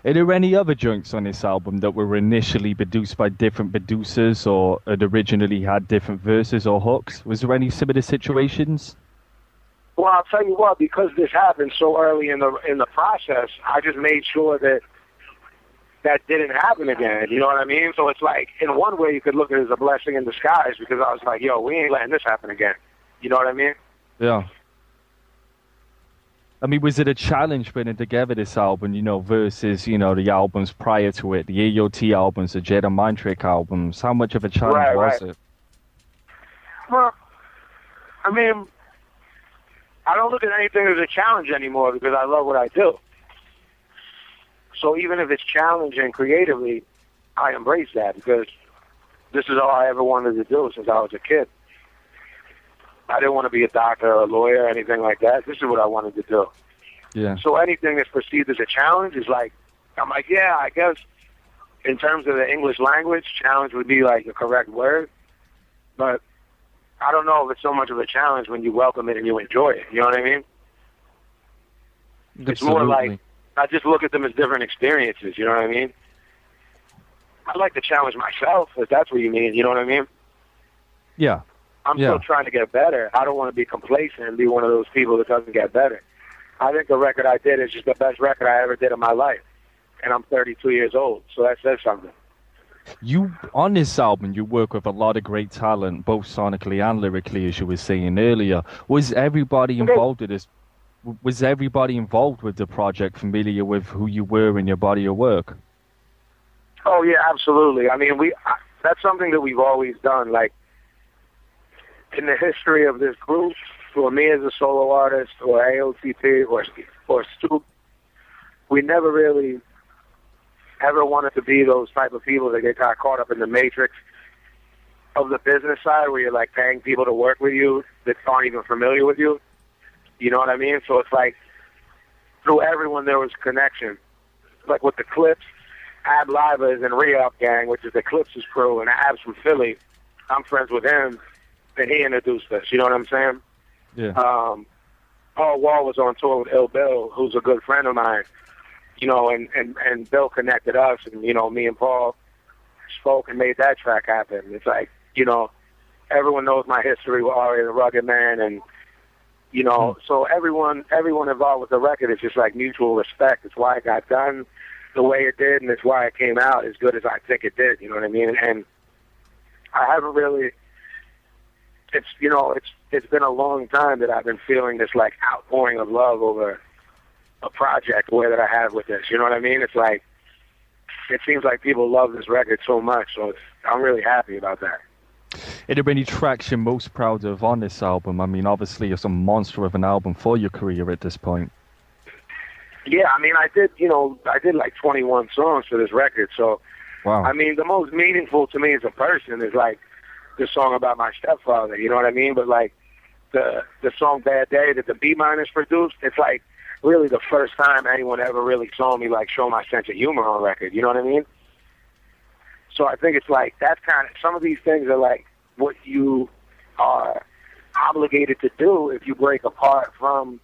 Are there any other joints on this album that were initially produced by different producers or had originally had different verses or hooks? Was there any similar situations? Well, I'll tell you what, because this happened so early in the process, I just made sure that that didn't happen again. You know what I mean? So it's like, in one way, you could look at it as a blessing in disguise because I was like, yo, we ain't letting this happen again. You know what I mean? Yeah. I mean, was it a challenge putting together this album, versus, the albums prior to it, the AOT albums, the Jedi Mind Trick albums? How much of a challenge Right, was right. it? Well, I mean, I don't look at anything as a challenge anymore because I love what I do. So even if it's challenging creatively, I embrace that because this is all I ever wanted to do since I was a kid. I didn't want to be a doctor or a lawyer or anything like that. This is what I wanted to do. Yeah. So anything that's perceived as a challenge is like, I'm like, yeah, I guess in terms of the English language, challenge would be like the correct word. But I don't know if it's so much of a challenge when you welcome it and you enjoy it. You know what I mean? Absolutely. It's more like, I just look at them as different experiences. You know what I mean? I like to challenge myself, if that's what you mean. You know what I mean? Yeah. I'm still trying to get better. I don't want to be complacent and be one of those people that doesn't get better. I think the record I did is just the best record I ever did in my life. And I'm 32 years old, so that says something. On this album, you work with a lot of great talent, both sonically and lyrically, as you were saying earlier. Was everybody involved with this? Was everybody involved with the project familiar with who you were and your body of work? Oh, yeah, absolutely. I mean, that's something that we've always done. Like, in the history of this group, for me as a solo artist, or AOTP, or Stoop, we never really ever wanted to be those type of people that get caught up in the matrix of the business side where you're like paying people to work with you that aren't even familiar with you. You know what I mean? So it's like through everyone there was connection. Like with the Clips, Ab Liva is in Re-Up Gang, which is the Clips' crew, and Ab's from Philly. I'm friends with him, and he introduced us. You know what I'm saying? Yeah. Paul Wall was on tour with Ill Bill, who's a good friend of mine. You know, and Bill connected us, and, you know, me and Paul spoke and made that track happen. It's like, you know, everyone knows my history with Ari the Rugged Man, and, you know, so everyone involved with the record is just like mutual respect. It's why it got done the way it did, and it's why it came out as good as I think it did, you know what I mean? And I haven't really, it's been a long time that I've been feeling this, like, outpouring of love over a project where that I have with this, you know what I mean? It's like, it seems like people love this record so much, so I'm really happy about that. Are there any tracks you're most proud of on this album? I mean, obviously, it's a monster of an album for your career at this point. Yeah, I mean, I did like 21 songs for this record, so, wow. I mean, the most meaningful to me as a person is, like, the song about my stepfather, you know what I mean? But, like, the song Bad Day that the B-Miners produced, it's, like, really the first time anyone ever really saw me, like, show my sense of humor on record, you know what I mean? So I think it's like, that's kind of, some of these things are like what you are obligated to do if you break apart from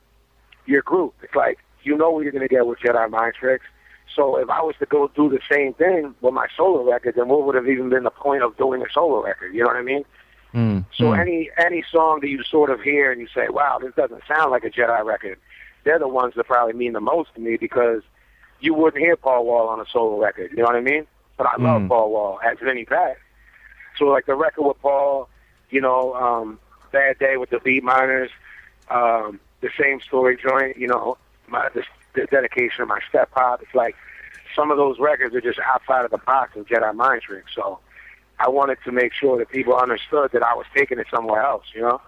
your group. It's like, you know what you're going to get with Jedi Mind Tricks. So if I was to go do the same thing with my solo record, then what would have even been the point of doing a solo record? You know what I mean? So any song that you sort of hear and you say, wow, this doesn't sound like a Jedi record, they're the ones that probably mean the most to me because you wouldn't hear Paul Wall on a solo record. You know what I mean? But I love Paul Wall as Vinnie Paz. So like the record with Paul, you know, Bad Day with the B-Miners, the Same Story joint, you know, the dedication of my step pop. It's like some of those records are just outside of the box of Jedi Mind Trick. So I wanted to make sure that people understood that I was taking it somewhere else, you know?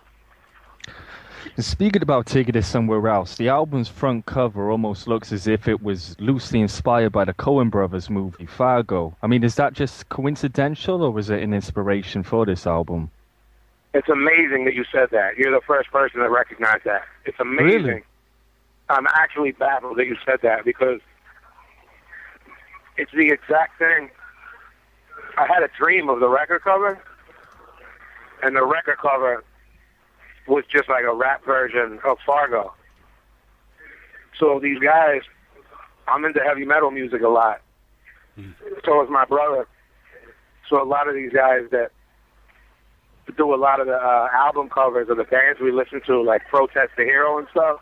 And speaking about taking it somewhere else, the album's front cover almost looks as if it was loosely inspired by the Coen Brothers movie, Fargo. I mean, is that just coincidental, or was it an inspiration for this album? It's amazing that you said that. You're the first person to recognize that. It's amazing. Really? I'm actually baffled that you said that because it's the exact thing. I had a dream of the record cover, and the record cover was just like a rap version of Fargo. So these guys I'm into heavy metal music a lot. So is my brother. So a lot of these guys that do a lot of the album covers of the bands we listen to, like Protest the Hero and stuff.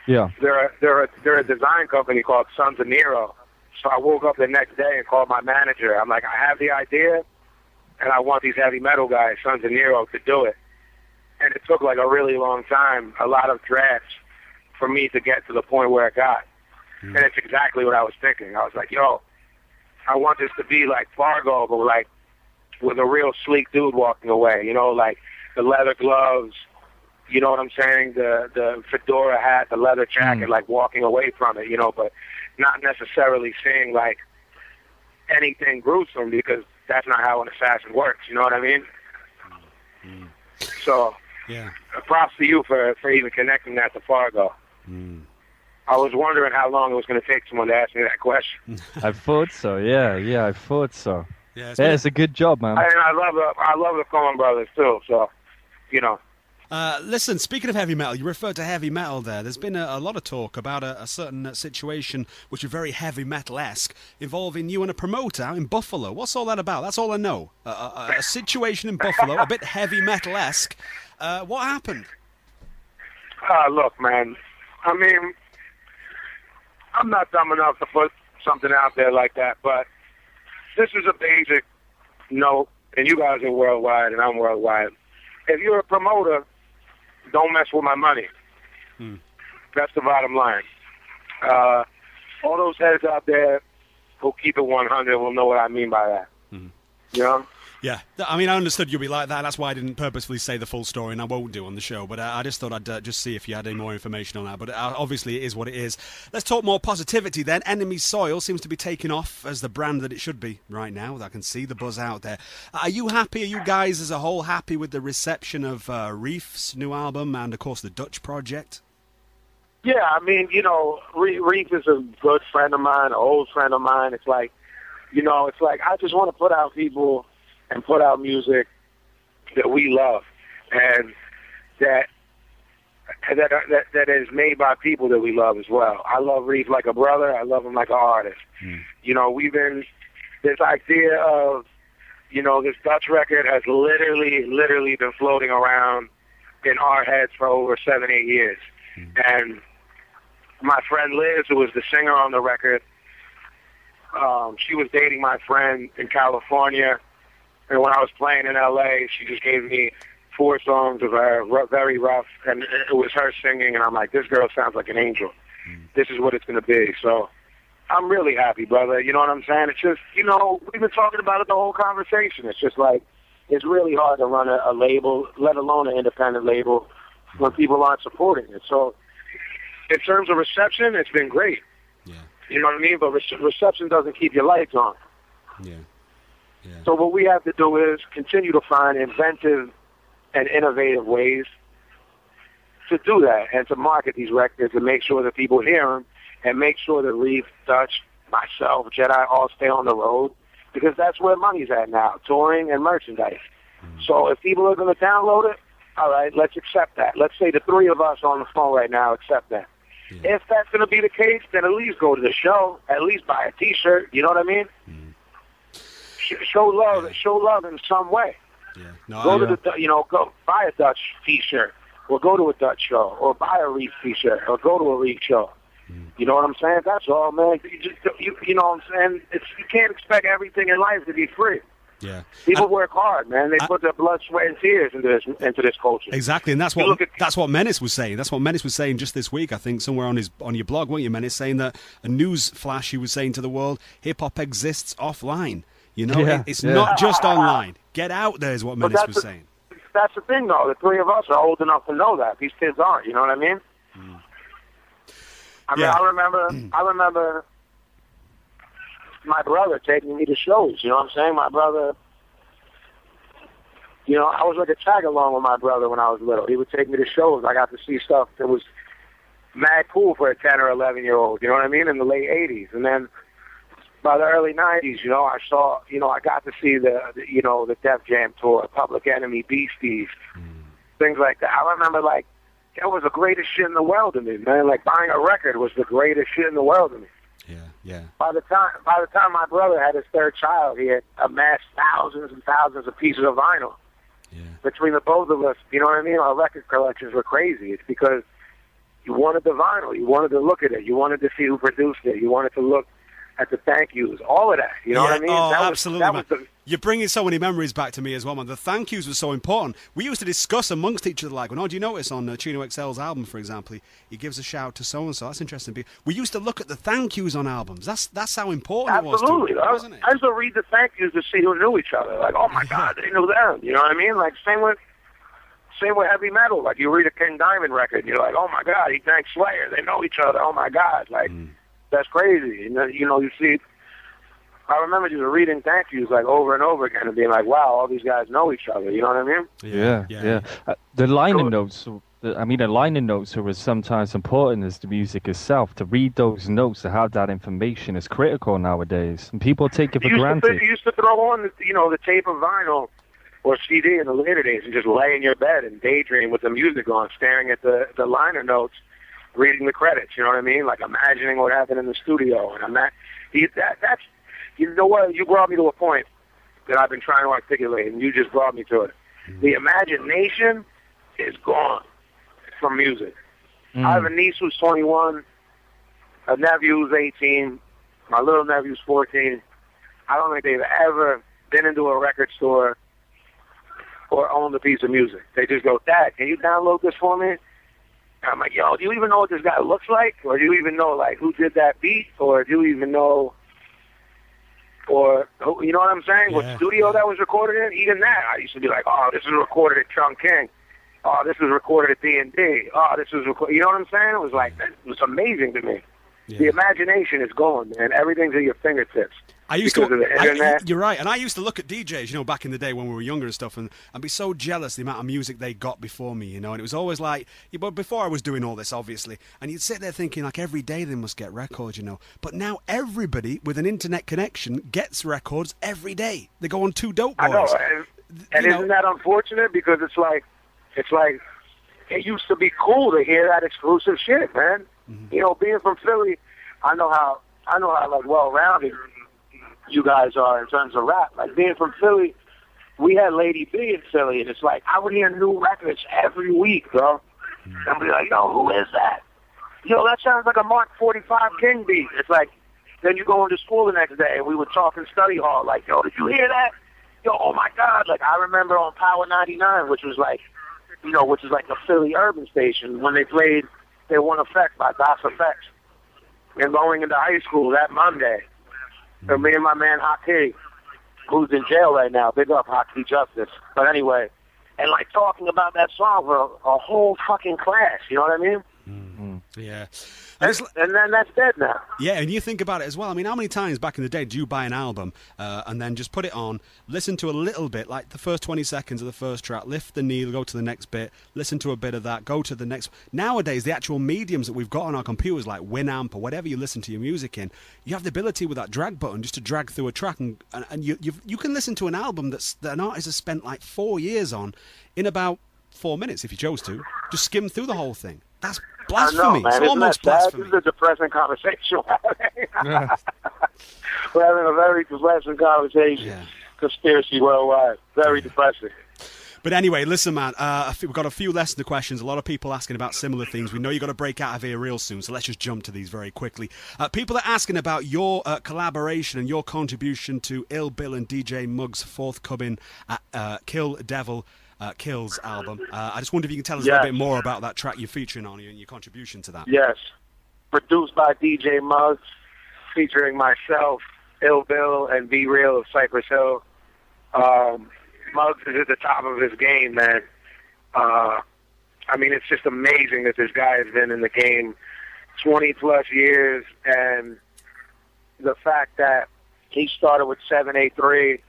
Yeah. They're a design company called Sons of Nero. So I woke up the next day and called my manager. I'm like, I have the idea, and I want these heavy metal guys, Sons of Nero, to do it. And it took like a really long time, a lot of drafts for me to get to the point where it got. And it's exactly what I was thinking. I was like, yo, I want this to be like Fargo, but like with a real sleek dude walking away, you know, like the leather gloves, you know what I'm saying, the fedora hat, the leather jacket, like walking away from it, you know, but not necessarily saying like anything gruesome, because that's not how an assassin works, you know what I mean? So, yeah, props to you for even connecting that to Fargo. I was wondering how long it was going to take someone to ask me that question. I thought so. Yeah, I thought so. Yeah, it's a good job, man. And I love the Coen Brothers too. So, you know. Listen, speaking of heavy metal, you referred to heavy metal there. There's been a lot of talk about a certain situation which is very heavy metal-esque, involving you and a promoter out in Buffalo. What's all that about? That's all I know. A situation in Buffalo, a bit heavy metal-esque. What happened? Look, man. I mean, I'm not dumb enough to put something out there like that, but this is a basic note, and you guys are Worldwide, and I'm Worldwide. If you're a promoter, don't mess with my money. That's the bottom line. All those heads out there who keep it 100 will know what I mean by that. You know? Yeah, I mean, I understood you'd be like that. That's why I didn't purposefully say the full story, and I won't do on the show. But I just thought I'd just see if you had any more information on that. But obviously, it is what it is. Let's talk more positivity then. Enemy Soil seems to be taking off as the brand that it should be right now. I can see the buzz out there. Are you happy? Are you guys as a whole happy with the reception of Reef's new album and, of course, the Dutch project? Yeah, I mean, you know, Reef is a good friend of mine, an old friend of mine. It's like, you know, it's like I just want to put out people and put out music that we love, and that is made by people that we love as well. I love Reef like a brother. I love him like an artist. You know, this idea of, you know, this Dutch record has literally been floating around in our heads for over 7-8 years. And my friend Liz, who was the singer on the record, she was dating my friend in California. And when I was playing in L.A., she just gave me 4 songs of her, very rough, and it was her singing, and I'm like, this girl sounds like an angel. This is what it's going to be. So I'm really happy, brother. You know what I'm saying? It's just, you know, we've been talking about it the whole conversation. It's just like, it's really hard to run a label, let alone an independent label, when people aren't supporting it. So in terms of reception, it's been great. Yeah. You know what I mean? But reception doesn't keep your lights on. Yeah. Yeah. So what we have to do is continue to find inventive and innovative ways to do that and to market these records and make sure that people hear them and make sure that Reef, Dutch, myself, Jedi all stay on the road, because that's where money's at now, touring and merchandise. So if people are going to download it, all right, let's accept that. Let's say the 3 of us on the phone right now accept that. If that's going to be the case, then at least go to the show, at least buy a T-shirt, you know what I mean? Show love in some way. Yeah. No, go to the, you know, go buy a Dutch T-shirt, or go to a Dutch show, or buy a Reef T-shirt, or go to a Reef show. You know what I'm saying? That's all, man. You know what I'm saying? You can't expect everything in life to be free. Yeah. People work hard, man. They put their blood, sweat, and tears into this culture. Exactly, and that's what Menace was saying. That's what Menace was saying just this week, I think, somewhere on your blog, weren't you, Menace, saying that a news flash, he was saying to the world, hip-hop exists offline. You know, it's not just online. Get out there is what Menace was saying. That's the thing, though. The 3 of us are old enough to know that. These kids aren't, you know what I mean? I mean, I remember my brother taking me to shows, you know what I'm saying? My brother, you know, I was like a tag-along with my brother when I was little. He would take me to shows. I got to see stuff that was mad cool for a 10 or 11-year-old, you know what I mean, in the late 80s. And then by the early 90s, you know, I got to see the Def Jam tour, Public Enemy, Beasties, things like that. I remember, like, it was the greatest shit in the world to me, man. Like, buying a record was the greatest shit in the world to me. Yeah. Yeah. By the time my brother had his third child, he had amassed thousands and thousands of pieces of vinyl. Yeah. Between the both of us, you know what I mean? Our record collections were crazy. It's because you wanted the vinyl, you wanted to look at it, you wanted to see who produced it, you wanted to look at the thank yous, all of that. You know what I mean? Oh, that absolutely, was man. You're bringing so many memories back to me as well, man. The thank yous were so important. We used to discuss amongst each other, like, do you notice on Chino XL's album, for example, he gives a shout to so-and-so. That's interesting. We used to look at the thank yous on albums. That's how important Absolutely, it was to wasn't it? I used to read the thank yous to see who knew each other. Like, oh my God, they knew them. You know what I mean? Like, same with heavy metal. Like, you read a King Diamond record, you're like, oh my God, he thanks Slayer. They know each other. Oh my God, like, that's crazy. And you know, you see. I remember just reading thank yous like over and over again and being like, wow, all these guys know each other. You know what I mean? Yeah. The liner notes, the liner notes are as sometimes important as the music itself. To read those notes, to have that information is critical nowadays. And people take it for granted. You used to throw on, the tape of vinyl or CD in the later days and just lay in your bed and daydream with the music on, staring at the liner notes, reading the credits. You know what I mean? Like imagining what happened in the studio. And that's... You know what? You brought me to a point that I've been trying to articulate, and you just brought me to it. The imagination is gone from music. I have a niece who's 21, a nephew who's 18, my little nephew's 14. I don't think they've ever been into a record store or owned a piece of music. They just go, Dad, can you download this for me? And I'm like, yo, do you even know what this guy looks like? Or do you even know, like, who did that beat? Or do you even know... Or, you know what I'm saying? What studio that was recorded in? Even that, I used to be like, oh, this is recorded at Chung King. Oh, this was recorded at D&D. Oh, this was recorded. You know what I'm saying? It was like, it was amazing to me. Yeah. The imagination is gone, man. Everything's at your fingertips. You're right, and I used to look at DJs, back in the day when we were younger and stuff, and be so jealous the amount of music they got before me, and it was always like, but before I was doing all this, obviously, and you'd sit there thinking, like, every day they must get records, but now everybody with an internet connection gets records every day. They go on Two Dope Boys. I know, and isn't that unfortunate? Because it's like, it used to be cool to hear that exclusive shit, man. Mm-hmm. Being from Philly, I know how like well-rounded you guys are in terms of rap. Like, being from Philly, we had Lady B in Philly, and it's like, I would hear new records every week, bro. And I'd be like, yo, who is that? That sounds like a Mark 45 King beat. It's like, then you go into school the next day, and we would talk in study hall, like, yo, did you hear that? Yo, oh my God. Like, I remember on Power 99, which was like, which is like a Philly urban station, when they played They One Effect by Das Effects. And going into high school that Monday, and me and my man Haki, who's in jail right now, big up Haki Justice. But anyway, and like talking about that song for a whole fucking class, you know what I mean? Yeah. And then that's dead now. Yeah, and you think about it as well. I mean, how many times back in the day did you buy an album and then just put it on, listen to a little bit, like the first 20 seconds of the first track, lift the knee, go to the next bit, listen to a bit of that, go to the next. Nowadays, the actual mediums that we've got on our computers, like Winamp or whatever you listen to your music in, you have the ability with that drag button just to drag through a track, and you can listen to an album that an artist has spent like 4 years on in about 4 minutes if you chose to. Just skim through the whole thing. That's blasphemy. It's almost blasphemy. This is a depressing conversation we're having. We're having a very depressing conversation. Yeah. Conspiracy worldwide. Very depressing. But anyway, listen, man, we've got a few listener questions. A lot of people asking about similar things. We know you've got to break out of here real soon, so let's just jump to these very quickly. People are asking about your collaboration and your contribution to Ill Bill and DJ Muggs' forthcoming Kill Devil Kills album. I just wonder if you can tell us a little bit more about that track you're featuring on and your contribution to that. Yes. Produced by DJ Muggs, featuring myself, Ill Bill, and Be Real of Cypress Hill. Muggs is at the top of his game, man. I mean, it's just amazing that this guy has been in the game 20-plus years, and the fact that he started with 783,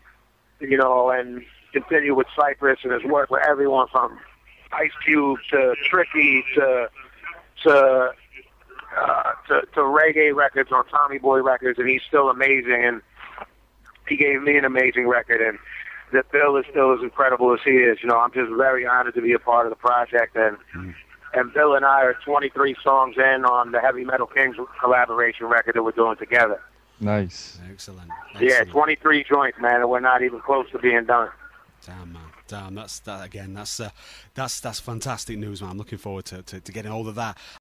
and continue with Cypress and his work with everyone from Ice Cube to Tricky to reggae records on Tommy Boy Records, and he's still amazing. And he gave me an amazing record, and that Bill is still as incredible as he is. I'm just very honored to be a part of the project, and And Bill and I are 23 songs in on the Heavy Metal Kings collaboration record that we're doing together. Nice. Excellent. Yeah, 23 joints, man, and we're not even close to being done. Damn, man. Damn, that's fantastic news, man. I'm looking forward to getting hold of that.